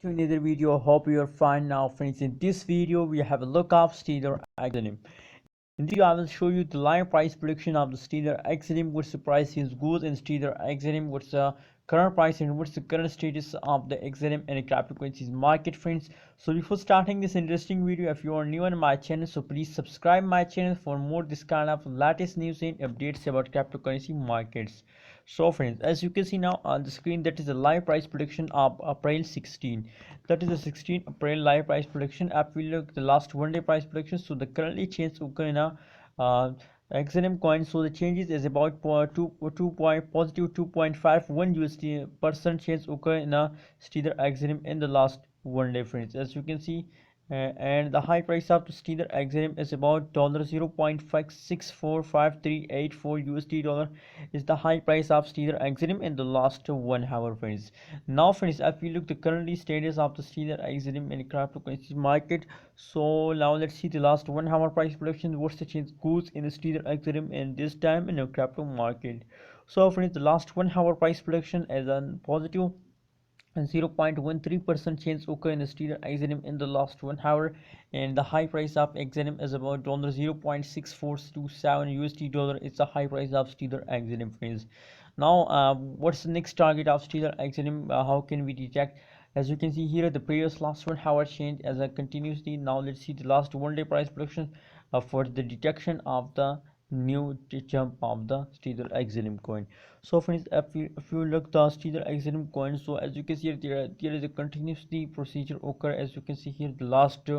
To another video. Hope you are fine now, friends. In this video we have a look of Steeler XLM. In this video I will show you the live price prediction of the Steeler XLM. What's the price is good in Steeler XLM, what's the current price, and what's the current status of the XLM and cryptocurrencies market, friends. So before starting this interesting video, if you are new on my channel, so please subscribe my channel for more this kind of latest news and updates about cryptocurrency markets. So friends, as you can see now on the screen, that is the live price prediction of April 16. That is the 16 April live price prediction. If we look the last 1 day price prediction, so the currently change occur in a XLM coin. So the changes is about 2.51 USD percent change occur in a Steeler XLM in the last 1 day, friends. As you can see, and the high price of the Steeler XLM is about $0.5645384 USD dollar is the high price of Steeler XLM in the last 1 hour, friends. Now friends, if we look the currently status of the Steeler XLM in cryptocurrency market, so now let's see the last 1 hour price prediction. What's the change goes in the Steeler XLM in this time in the crypto market. So friends, the last 1 hour price prediction is a positive and 0.13% change occur in the Steeler XLM in the last 1 hour, and the high price of XLM is about $0.6427 USD dollar. It's a high price of Steeler XLM, friends. Now what's the next target of Steeler XLM? How can we detect? As you can see here, the previous last 1 hour change as a continuously. Now let's see the last 1 day price prediction for the detection of the new jump of the Steeler XLM coin. So friends, if you look the Steeler XLM coin, so as you can see here, there is a continuously procedure occur. As you can see here, the last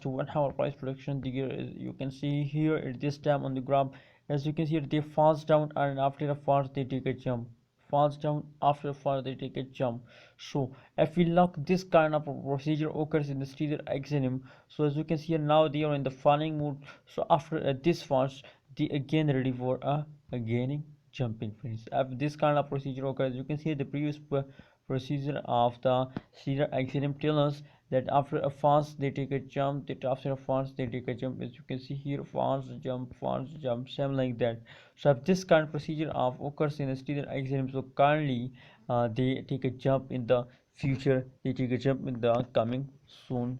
1 hour price prediction, you can see here at this time on the graph. As you can see here, they falls down, and after a fall they take a jump, falls down, after a fall they take a jump. So if we look, this kind of procedure occurs in the Steeler XLM. So as you can see here, now they are in the falling mode. So after this falls, they again ready for a gaining jumping, friends. If this kind of procedure occurs, you can see the previous procedure of the Steeler XLM tell us that after a fast they take a jump, that after a fast they take a jump. As you can see here, fast jump, same like that. So if this kind of procedure of occurs in the Steeler XLM, so currently they take a jump in the future, they take a jump in the coming soon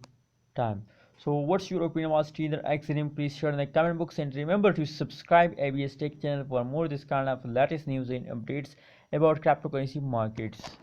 time. So what's your opinion about Steeler XLM? Please share in the comment box, and remember to subscribe ABS Tech channel for more this kind of latest news and updates about cryptocurrency markets.